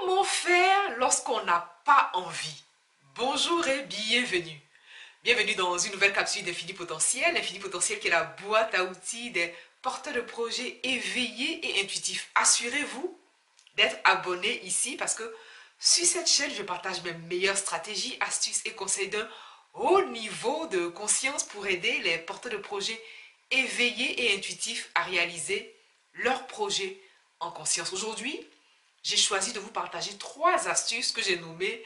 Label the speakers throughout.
Speaker 1: Comment faire lorsqu'on n'a pas envie? Bonjour et bienvenue. Bienvenue dans une nouvelle capsule d'Infini Potentiel. Infini Potentiel qui est la boîte à outils des porteurs de projets éveillés et intuitifs. Assurez-vous d'être abonné ici parce que sur cette chaîne, je partage mes meilleures stratégies, astuces et conseils d'un haut niveau de conscience pour aider les porteurs de projets éveillés et intuitifs à réaliser leurs projets en conscience. Aujourd'hui, j'ai choisi de vous partager 3 astuces que j'ai nommées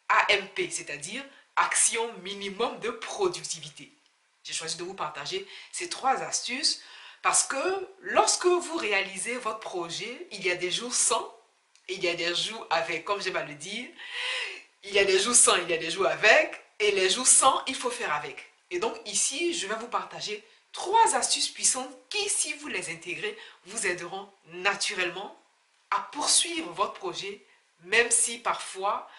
Speaker 1: AMP, c'est-à-dire Action Minimum de Productivité. J'ai choisi de vous partager ces 3 astuces parce que lorsque vous réalisez votre projet, il y a des jours sans et il y a des jours avec, comme j'aime à le dire. Il y a des jours sans, il y a des jours avec, et les jours sans, il faut faire avec. Et donc ici, je vais vous partager 3 astuces puissantes qui, si vous les intégrez, vous aideront naturellement à poursuivre votre projet, même si parfois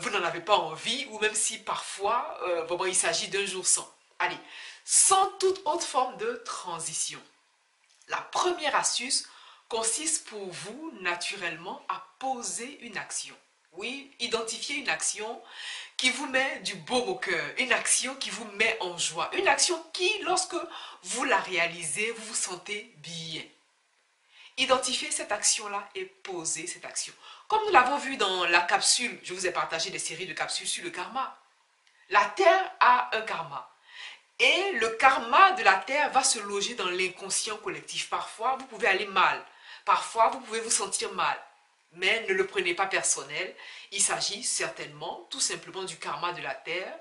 Speaker 1: vous n'en avez pas envie, ou même si parfois vraiment, il s'agit d'un jour sans. Allez, sans toute autre forme de transition. La première astuce consiste pour vous naturellement à poser une action. Oui, identifier une action qui vous met du baume au cœur, une action qui vous met en joie, une action qui, lorsque vous la réalisez, vous vous sentez bien. Identifiez cette action-là et posez cette action. Comme nous l'avons vu dans la capsule, je vous ai partagé des séries de capsules sur le karma. La Terre a un karma. Et le karma de la Terre va se loger dans l'inconscient collectif. Parfois, vous pouvez aller mal. Parfois, vous pouvez vous sentir mal. Mais ne le prenez pas personnel. Il s'agit certainement tout simplement du karma de la Terre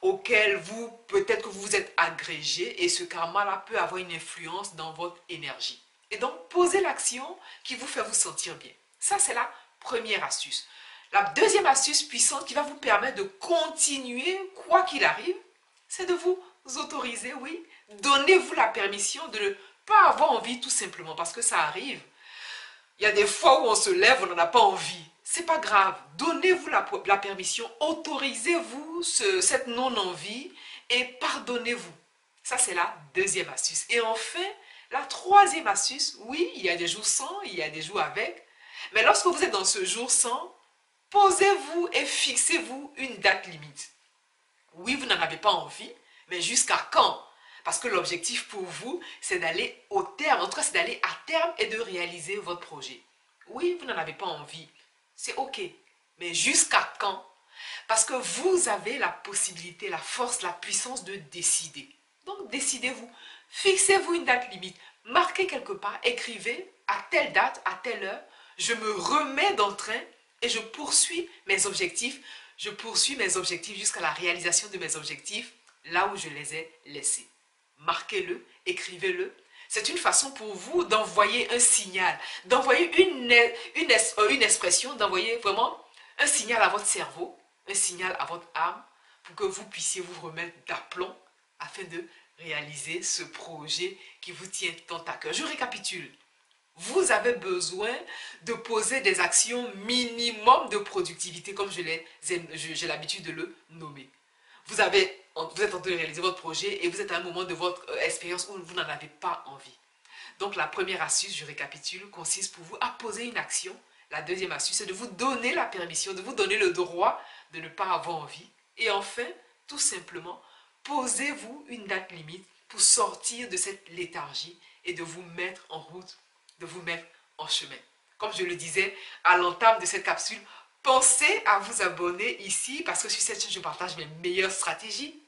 Speaker 1: auquel vous, peut-être que vous vous êtes agrégé et ce karma-là peut avoir une influence dans votre énergie. Et donc, posez l'action qui vous fait vous sentir bien. Ça, c'est la première astuce. La deuxième astuce puissante qui va vous permettre de continuer, quoi qu'il arrive, c'est de vous autoriser, oui. Donnez-vous la permission de ne pas avoir envie tout simplement parce que ça arrive. Il y a des fois où on se lève, on n'en a pas envie. C'est pas grave. Donnez-vous la permission, autorisez-vous cette non-envie et pardonnez-vous. Ça, c'est la deuxième astuce. Et enfin, la troisième astuce, oui, il y a des jours sans, il y a des jours avec. Mais lorsque vous êtes dans ce jour sans, posez-vous et fixez-vous une date limite. Oui, vous n'en avez pas envie, mais jusqu'à quand? Parce que l'objectif pour vous, c'est d'aller au terme, en tout cas, c'est d'aller à terme et de réaliser votre projet. Oui, vous n'en avez pas envie, c'est ok, mais jusqu'à quand? Parce que vous avez la possibilité, la force, la puissance de décider. Donc, décidez-vous, fixez-vous une date limite, marquez quelque part, écrivez à telle date, à telle heure, je me remets d'entrain et je poursuis mes objectifs. Je poursuis mes objectifs jusqu'à la réalisation de mes objectifs là où je les ai laissés. Marquez-le, écrivez-le. C'est une façon pour vous d'envoyer un signal, d'envoyer une expression, d'envoyer vraiment un signal à votre cerveau, un signal à votre âme pour que vous puissiez vous remettre d'aplomb afin de réaliser ce projet qui vous tient tant à cœur. Je récapitule. Vous avez besoin de poser des actions minimum de productivité, comme j'ai l'habitude de le nommer. Vous êtes en train de réaliser votre projet et vous êtes à un moment de votre expérience où vous n'en avez pas envie. Donc la première astuce, je récapitule, consiste pour vous à poser une action. La deuxième astuce, c'est de vous donner la permission, de vous donner le droit de ne pas avoir envie. Et enfin, tout simplement, posez-vous une date limite pour sortir de cette léthargie et de vous mettre en route, de vous mettre en chemin. Comme je le disais à l'entame de cette capsule, pensez à vous abonner ici parce que sur cette chaîne, je partage mes meilleures stratégies,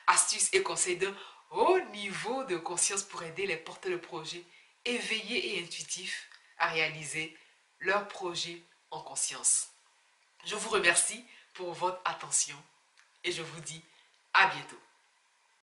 Speaker 1: astuces et conseils d'un haut niveau de conscience pour aider les porteurs de projets éveillés et intuitifs à réaliser leurs projets en conscience. Je vous remercie pour votre attention et je vous dis à bientôt.